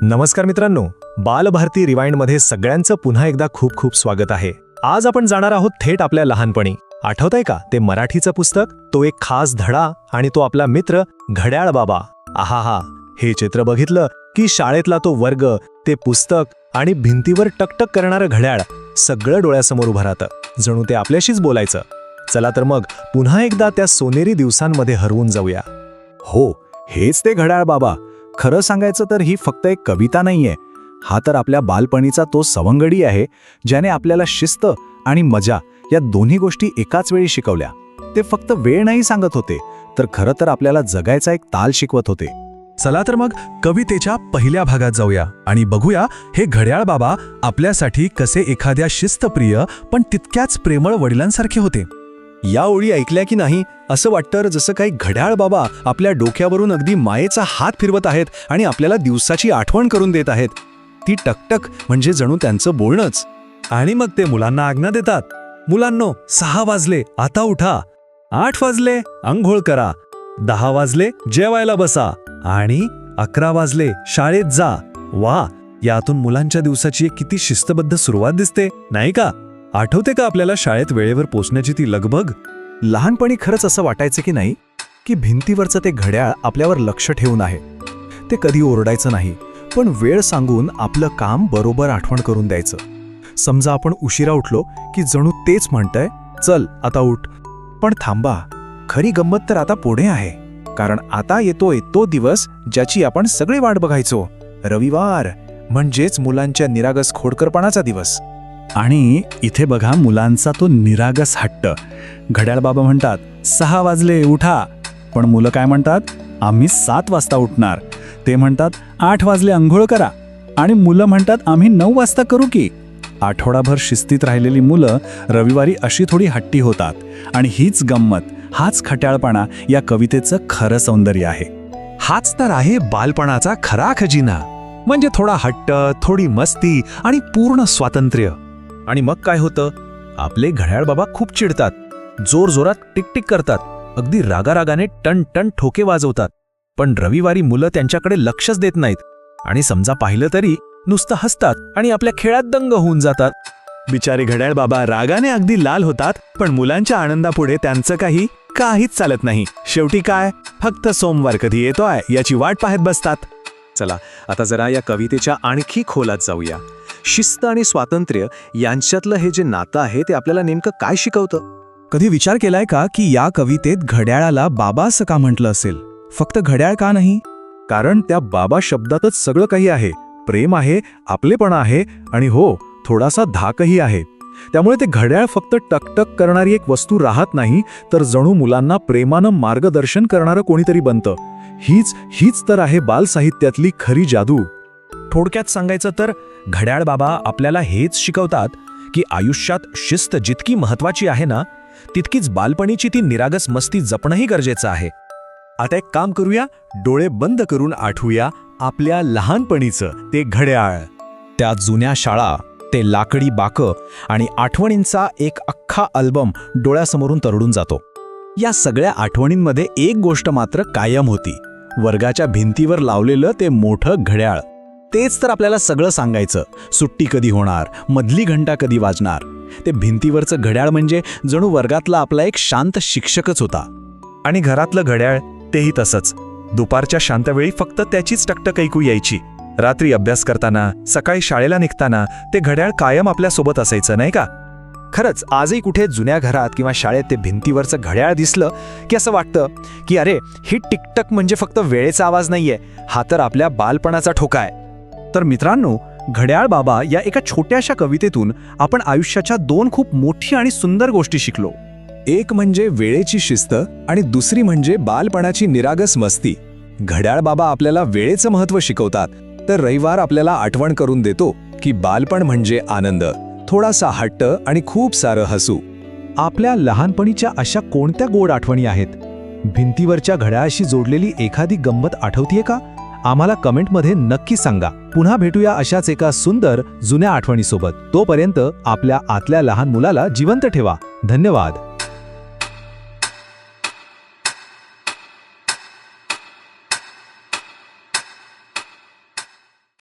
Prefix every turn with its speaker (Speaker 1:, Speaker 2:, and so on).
Speaker 1: नमस्कार मित्रांनो, बालभारती रिवाइंडमध्ये सगळ्यांचं पुन्हा एकदा खूप खूप स्वागत आहे. आज आपण जाणार आहोत थेट आपल्या लहानपणी. आठवतंय का ते मराठीचं पुस्तक, तो एक खास धडा आणि तो आपला मित्र घड्याळ बाबा. आहाहा, हे चित्र बघितलं की शाळेतला तो वर्ग, ते पुस्तक आणि भिंतीवर टकटक करणारं घड्याळ सगळं डोळ्यासमोर उभं राहतं, जणू ते आपल्याशीच बोलायचं. चला तर मग पुन्हा एकदा त्या सोनेरी दिवसांमध्ये हरवून जाऊया.
Speaker 2: हो, हेच ते घड्याळ बाबा. खरं सांगायचं तर ही फक्त एक कविता नाहीये. हा तर आपल्या बालपणीचा तो सवंगडी आहे, ज्याने आपल्याला शिस्त आणि मजा या दोन्ही गोष्टी एकाच वेळी शिकवल्या. ते फक्त वेळ नाही सांगत होते, तर खरं तर आपल्याला जगायचा एक ताल शिकवत होते.
Speaker 3: चला तर मग कवितेच्या पहिल्या भागात जाऊया आणि बघूया हे घड्याळ बाबा आपल्यासाठी कसे एखाद्या शिस्तप्रिय पण तितक्याच प्रेमळ वडिलांसारखे होते.
Speaker 1: या ओळी ऐकल्या की नाही, असं वाटतं जसं काही घड्याळ बाबा आपल्या डोक्यावरून अगदी मायेचा हात फिरवत आहेत आणि आपल्याला दिवसाची आठवण करून देत आहेत. ती टकटक म्हणजे जणू त्यांचं बोलणंच.
Speaker 3: आणि मग ते मुलांना आज्ञा देतात. मुलांनो, 6 वाजले, आता उठा. 8 वाजले, अंघोळ करा. 10 वाजले, जेवायला बसा. आणि 11 वाजले, शाळेत जा. वा, यातून मुलांच्या दिवसाची एक किती शिस्तबद्ध सुरुवात दिसते, नाही का? आठवते का आपल्याला शाळेत वेळेवर पोचण्याची ती लगबग?
Speaker 2: लहानपणी खरंच असं वाटायचं की नाही की भिंतीवरचं ते घड्याळ आपल्यावर लक्ष ठेवून आहे. ते कधी ओरडायचं नाही, पण वेळ सांगून आपलं काम बरोबर आठवण करून द्यायचं. समजा आपण उशिरा उठलो की जणू तेच म्हणतंय, चल आता उठ. पण थांबा, खरी गंमत तर आता पुढे आहे. कारण आता येतोय तो दिवस ज्याची आपण सगळे वाट बघायचो. रविवार, म्हणजेच मुलांच्या निरागस खोडकरपणाचा दिवस. आणि इथे बघा मुलांचा तो निरागस हट्ट. घड्याळ बाबा म्हणतात 6 वाजले, उठा. पण मुलं काय म्हणतात? आम्ही 7 वाजता उठणार. ते म्हणतात 8 वाजले, अंघोळ करा. आणि मुलं म्हणतात आम्ही 9 वाजता करू की. आठवडाभर शिस्तीत राहिलेली मुलं रविवारी अशी थोडी हट्टी होतात. आणि हीच गंमत, हाच खट्याळपणा या कवितेचं खरं सौंदर्य आहे.
Speaker 3: हाच तर आहे बालपणाचा खरा खजिना. म्हणजे थोडा हट्ट, थोडी मस्ती आणि पूर्ण स्वातंत्र्य.
Speaker 1: आणि मग काय होतं? आपले घड्याळ बाबा खूप चिडतात, जोरजोरात टिकटिक करतात, अगदी रागारागाने टन टन ठोके वाजवतात. पण रविवारी मुलं त्यांच्याकडे लक्षच देत नाहीत आणि समजा पाहिलं तरी नुसतं हसतात आणि आपल्या खेळात दंग होऊन जातात.
Speaker 3: बिचारे घड्याळ बाबा रागाने अगदी लाल होतात, पण मुलांच्या आनंदापुढे त्यांचं काहीच चालत नाही. शेवटी काय, फक्त सोमवार कधी येतोय याची वाट पाहत बसतात.
Speaker 1: चला आता जरा या कवितेच्या आणखी खोलात जाऊया. शिस्त आणि स्वातंत्र्य यांच्यातलं हे जे नातं आहे ते आपल्याला नेमकं काय शिकवतं?
Speaker 2: कधी विचार केलाय का की या कवितेत घड्याळाला बाबा असं का म्हटलं असेल? फक्त घड्याळ का नाही? कारण त्या बाबा शब्दातच सगळं काही आहे. प्रेम आहे, आपलेपणा आहे आणि हो, थोडासा धाकही आहे. त्यामुळे ते घड्याळ फक्त टकटक करणारी एक वस्तू राहत नाही, तर जणू मुलांना प्रेमानं मार्गदर्शन करणारं कोणीतरी बनतं. हीच तर आहे बालसाहित्यातली खरी जादू.
Speaker 1: थोडक्यात सांगायचं तर घड्याळ बाबा आपल्याला हेच शिकवतात की आयुष्यात शिस्त जितकी महत्वाची आहे ना, तितकीच बालपणीची ती निरागस मस्ती जपणंही गरजेचं आहे. आता एक काम करूया, डोळे बंद करून आठवूया आपल्या लहानपणीचं ते घड्याळ. त्या जुन्या शाळा, ते लाकडी बाकं आणि आठवणींचा एक अख्खा अल्बम डोळ्यासमोरून तरळून जातो. या सगळ्या आठवणींमध्ये एक गोष्ट मात्र कायम होती, वर्गाच्या भिंतीवर लावलेलं ते मोठं घड्याळ. तेच तर आपल्याला सगळं सांगायचं. सुट्टी कधी होणार, मधली घंटा कधी वाजणार. ते भिंतीवरचं घड्याळ म्हणजे जणू वर्गातला आपला एक शांत शिक्षकच होता. आणि घरातलं घड्याळ तेही तसंच. दुपारच्या शांतवेळी फक्त त्याचीच टकटक ऐकू यायची. रात्री अभ्यास करताना, सकाळी शाळेला निघताना ते घड्याळ कायम आपल्यासोबत असायचं, नाही का? खरंच आजही कुठे जुन्या घरात किंवा शाळेत ते भिंतीवरचं घड्याळ दिसलं की असं वाटतं की अरे, ही टिकटक म्हणजे फक्त वेळेचा आवाज नाहीये, हा तर आपल्या बालपणाचा ठोका आहे. तर मित्रांनो, घड्याळ बाबा या एका छोट्याशा कवितेतून आपण आयुष्याच्या 2 खूप मोठी आणि सुंदर गोष्टी शिकलो. एक म्हणजे वेळेची शिस्त आणि दुसरी म्हणजे बालपणाची निरागस मस्ती. घड्याळ बाबा आपल्याला वेळेचं महत्त्व शिकवतात, तर रविवार आपल्याला आठवण करून देतो की बालपण म्हणजे आनंद, थोडासा हट्ट आणि खूप सारं हसू. आपल्या लहानपणीच्या अशा कोणत्या गोड आठवणी आहेत? भिंतीवरच्या घड्याळाशी जोडलेली एखादी गंमत आठवतीये का? आम्हाला कमेंटमध्ये नक्की सांगा. पुन्हा भेटूया अशाच एका सुंदर जुन्या आठवणीसोबत. तोपर्यंत आपल्या आतल्या लहान मुलाला जिवंत ठेवा. धन्यवाद.